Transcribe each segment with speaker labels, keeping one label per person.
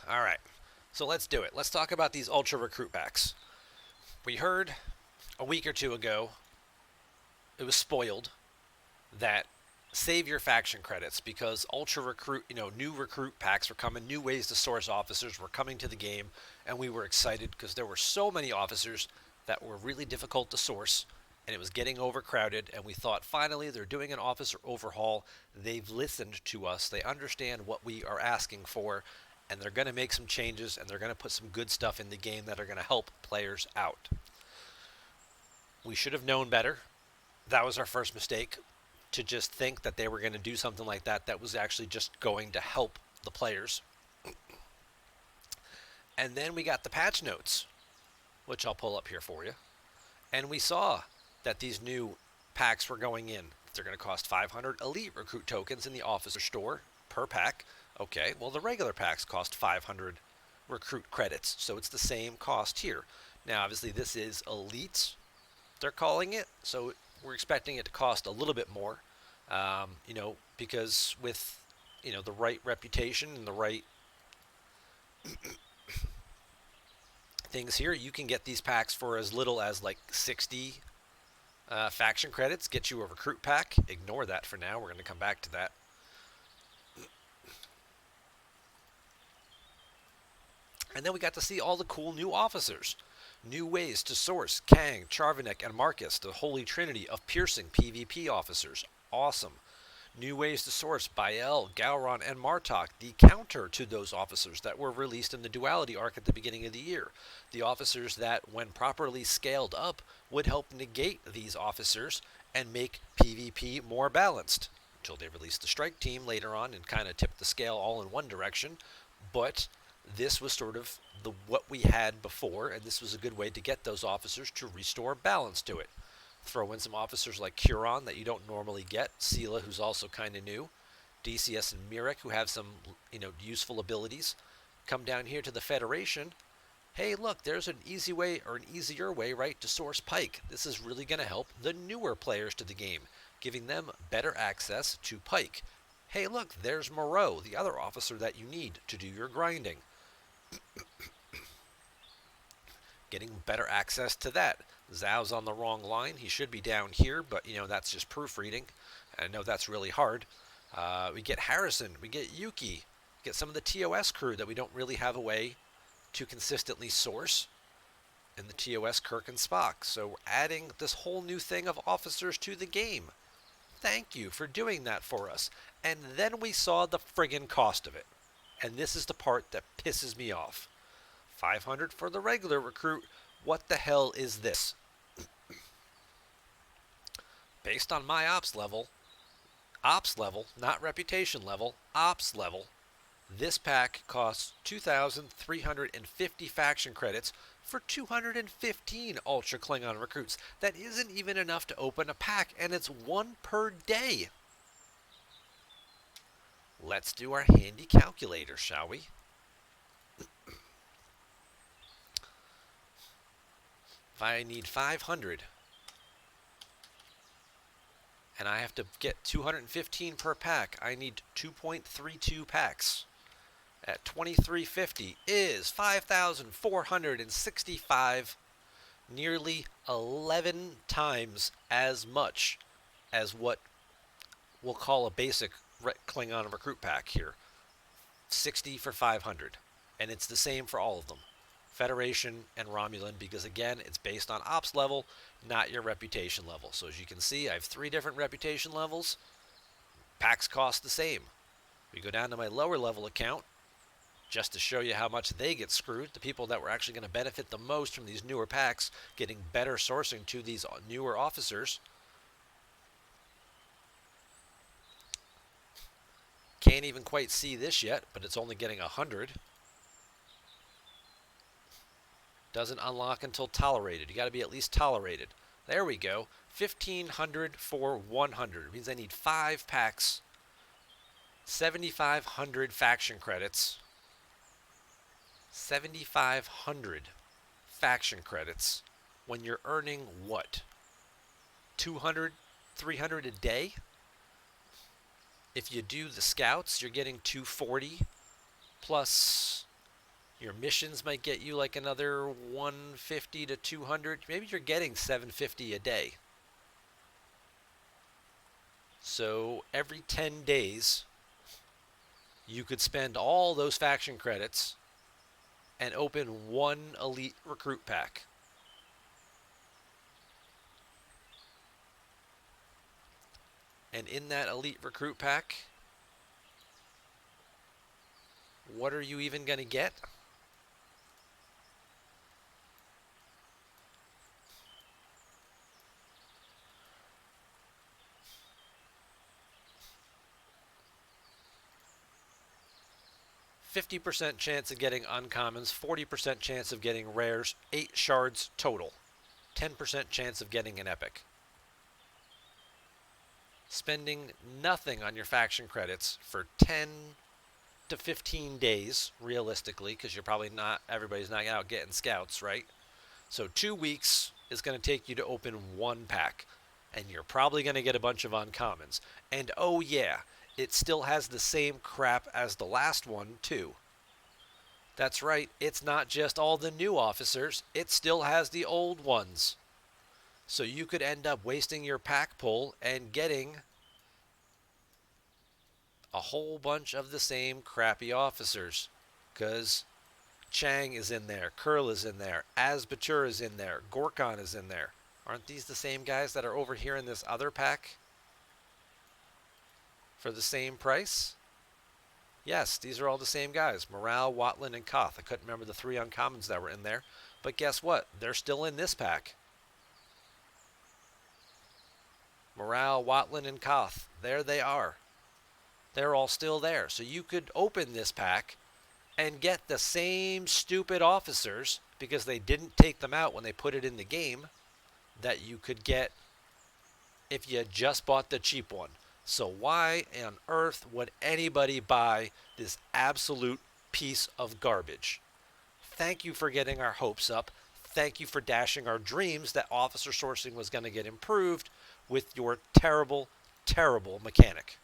Speaker 1: All right. So let's do it. Let's talk about these Ultra Recruit packs. We heard a week or two ago, it was spoiled, that save your faction credits because Ultra Recruit, new recruit packs were coming, new ways to source officers were coming to the game, and we were excited because there were so many officers that were really difficult to source, and it was getting overcrowded, and we thought finally they're doing an officer overhaul. They've listened to us, they understand what we are asking for, and they're going to make some changes, and they're going to put some good stuff in the game that are going to help players out. We should have known better. That was our first mistake, to just think that they were going to do something like that that was actually just going to help the players. And then we got the patch notes, which I'll pull up here for you. And we saw that these new packs were going in. They're going to cost 500 elite recruit tokens in the officer store per pack. Okay, well, the regular packs cost 500 recruit credits, so it's the same cost here. Now, obviously, this is elite, they're calling it, so we're expecting it to cost a little bit more, because with, the right reputation and the right things here, you can get these packs for as little as like 60 faction credits, get you a recruit pack. Ignore that for now. We're going to come back to that. And then we got to see all the cool new officers. New ways to source Kang, Charvanek, and Marcus, the holy trinity of piercing PvP officers. Awesome. New ways to source Bael, Gowron, and Martok, the counter to those officers that were released in the Duality arc at the beginning of the year. The officers that, when properly scaled up, would help negate these officers and make PvP more balanced. Until they released the Strike Team later on and kind of tipped the scale all in one direction. But this was sort of what we had before, and this was a good way to get those officers to restore balance to it. Throw in some officers like Curon that you don't normally get, Sela, who's also kind of new, DCS and Mirek, who have some useful abilities. Come down here to the Federation. Hey, look, there's an easy way, or an easier way, right, to source Pike. This is really going to help the newer players to the game, giving them better access to Pike. Hey, look, there's Moreau, the other officer that you need to do your grinding. Getting better access to that. Zhao's on the wrong line. He should be down here, but that's just proofreading. I know that's really hard. We get Harrison. We get Yuki. We get some of the TOS crew that we don't really have a way to consistently source in the TOS Kirk and Spock. So we're adding this whole new thing of officers to the game. Thank you for doing that for us. And then we saw the friggin' cost of it. And this is the part that pisses me off. 500 for the regular recruit. What the hell is this? Based on my ops level, not reputation level, ops level, this pack costs 2,350 faction credits for 215 Ultra Klingon recruits. That isn't even enough to open a pack, and it's one per day. Let's do our handy calculator, shall we? If I need 500 and I have to get 215 per pack, I need 2.32 packs. At 2350 is 5,465, nearly 11 times as much as what we'll call a basic Klingon recruit pack here. 60 for 500, and it's the same for all of them. Federation and Romulan, because again, it's based on ops level, not your reputation level. So as you can see, I have 3 different reputation levels. Packs cost the same. We go down to my lower level account, just to show you how much they get screwed. The people that were actually going to benefit the most from these newer packs, getting better sourcing to these newer officers. Can't even quite see this yet, but it's only getting 100. Doesn't unlock until tolerated. You got to be at least tolerated. There we go. 1,500 for 100. It means I need 5 packs. 7,500 faction credits. 7,500 faction credits when you're earning what? 200, 300 a day? If you do the scouts, you're getting 240 plus Your missions might get you like another 150 to 200. Maybe you're getting 750 a day. So every 10 days, you could spend all those faction credits and open one elite recruit pack. And in that elite recruit pack, what are you even going to get? %50 chance of getting uncommons, 40% chance of getting rares, 8 shards total, 10% chance of getting an epic. Spending nothing on your faction credits for 10 to 15 days, realistically, because everybody's not out getting scouts, right? So 2 weeks is going to take you to open one pack, and you're probably going to get a bunch of uncommons. And oh yeah, it still has the same crap as the last one too. That's right, it's not just all the new officers, it still has the old ones. So you could end up wasting your pack pull and getting a whole bunch of the same crappy officers. Because Chang is in there, Curl is in there, Azbatur is in there, Gorkon is in there. Aren't these the same guys that are over here in this other pack for the same price? Yes, these are all the same guys. Morale, Watland, and Koth. I couldn't remember the 3 uncommons that were in there. But guess what? They're still in this pack. Morale, Watland, and Koth. There they are. They're all still there. So you could open this pack and get the same stupid officers, because they didn't take them out when they put it in the game, that you could get if you just bought the cheap one. So why on earth would anybody buy this absolute piece of garbage? Thank you for getting our hopes up. Thank you for dashing our dreams that officer sourcing was going to get improved with your terrible, terrible mechanic.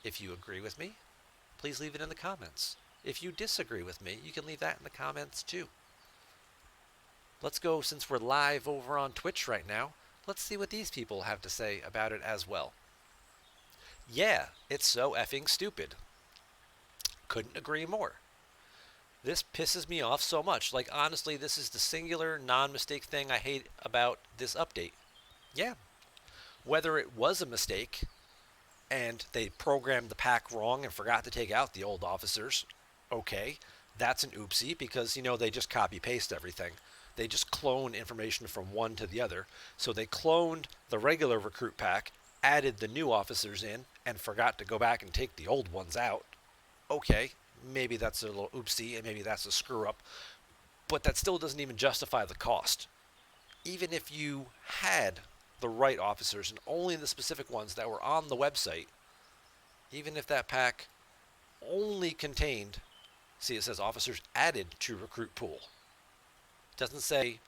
Speaker 1: If you agree with me, please leave it in the comments. If you disagree with me, you can leave that in the comments too. Let's go, since we're live over on Twitch right now, let's see what these people have to say about it as well. Yeah, it's so effing stupid. Couldn't agree more. This pisses me off so much. Like, honestly, this is the singular non-mistake thing I hate about this update. Yeah. Whether it was a mistake and they programmed the pack wrong and forgot to take out the old officers, okay, that's an oopsie, because, they just copy-paste everything. They just clone information from one to the other. So they cloned the regular recruit pack, added the new officers in, and forgot to go back and take the old ones out. Okay, maybe that's a little oopsie, and maybe that's a screw-up, but that still doesn't even justify the cost. Even if you had the right officers and only the specific ones that were on the website, even if that pack only contained, see, it says officers added to recruit pool. It doesn't say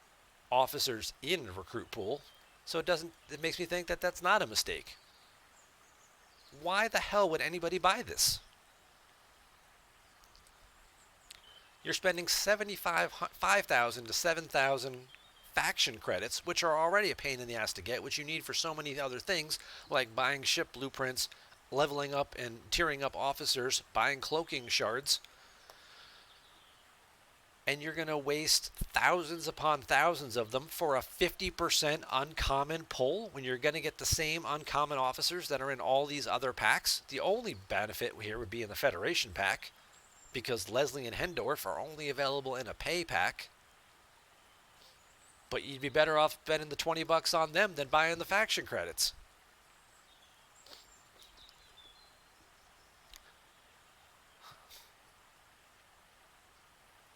Speaker 1: officers in recruit pool, so it makes me think that that's not a mistake. Why the hell would anybody buy this? You're spending 5,000 to 7,000 faction credits, which are already a pain in the ass to get, which you need for so many other things, like buying ship blueprints, leveling up and tiering up officers, buying cloaking shards. And you're going to waste thousands upon thousands of them for a 50% uncommon pull when you're going to get the same uncommon officers that are in all these other packs. The only benefit here would be in the Federation pack, because Leslie and Hendorf are only available in a pay pack. But you'd be better off spending the $20 on them than buying the faction credits.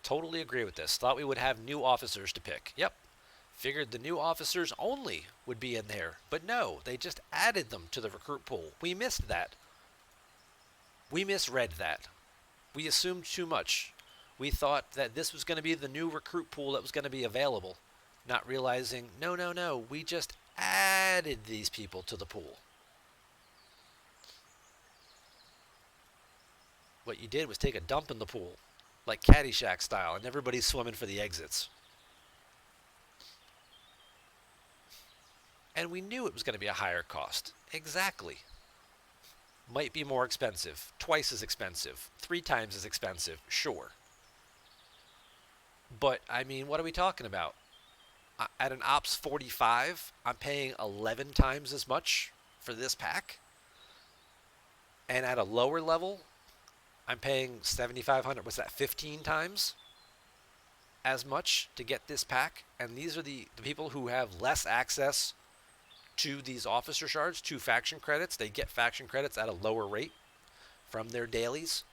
Speaker 1: Totally agree with this. Thought we would have new officers to pick. Yep. Figured the new officers only would be in there. But no, they just added them to the recruit pool. We missed that. We misread that. We assumed too much. We thought that this was going to be the new recruit pool that was going to be available, not realizing, no, we just added these people to the pool. What you did was take a dump in the pool, like Caddyshack style, and everybody's swimming for the exits. And we knew it was going to be a higher cost. Exactly. Might be more expensive, twice as expensive, 3 times as expensive, sure. But, I mean, what are we talking about? At an Ops 45, I'm paying 11 times as much for this pack. And at a lower level, I'm paying 7,500. What's that, 15 times as much to get this pack? And these are the people who have less access to these officer shards, to faction credits. They get faction credits at a lower rate from their dailies.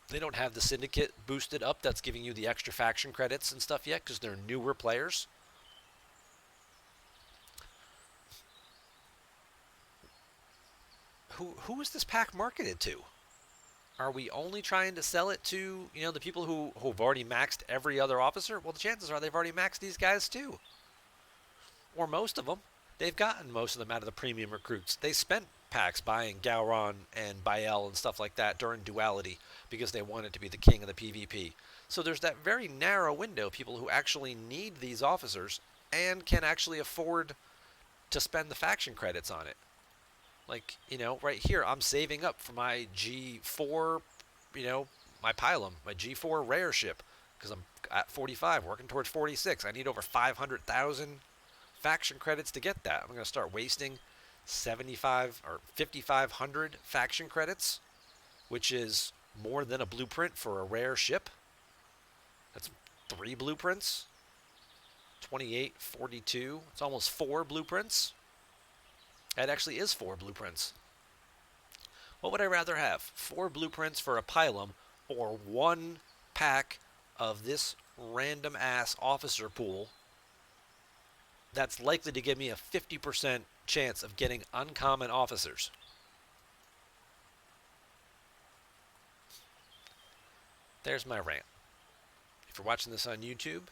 Speaker 1: They don't have the syndicate boosted up that's giving you the extra faction credits and stuff yet because they're newer players. Who is this pack marketed to? Are we only trying to sell it to, the people who've already maxed every other officer? Well, the chances are they've already maxed these guys too. Or most of them. They've gotten most of them out of the premium recruits. They spent packs buying Gowron and Bael and stuff like that during Duality because they wanted to be the king of the PvP. So there's that very narrow window of people who actually need these officers and can actually afford to spend the faction credits on it. Like, right here, I'm saving up for my G4, my Pylum, my G4 rare ship, because I'm at 45, working towards 46. I need over 500,000 faction credits to get that. I'm going to start wasting 75 or 5,500 faction credits, which is more than a blueprint for a rare ship. That's 3 blueprints. 28, 42. It's almost 4 blueprints. That actually is 4 blueprints. What would I rather have? 4 blueprints for a Pylum or 1 pack of this random ass officer pool that's likely to give me a 50% chance of getting uncommon officers? There's my rant. If you're watching this on YouTube,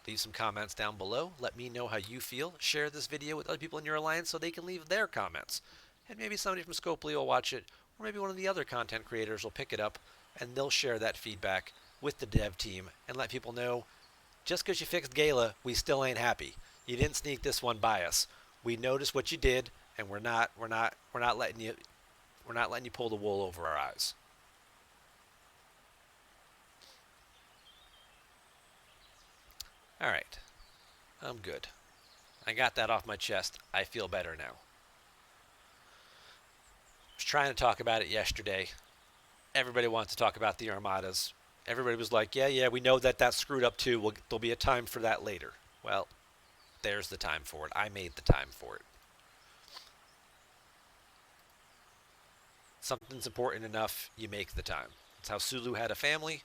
Speaker 1: leave some comments down below. Let me know how you feel. Share this video with other people in your alliance so they can leave their comments. And maybe somebody from Scopely will watch it, or maybe one of the other content creators will pick it up and they'll share that feedback with the dev team and let people know, just because you fixed Gala, we still ain't happy. You didn't sneak this one by us. We noticed what you did, and we're not letting you pull the wool over our eyes. All right, I'm good. I got that off my chest. I feel better now. I was trying to talk about it yesterday. Everybody wants to talk about the Armadas. Everybody was like, yeah, we know that that's screwed up too. There'll be a time for that later. Well, there's the time for it. I made the time for it. Something's important enough, you make the time. That's how Sulu had a family.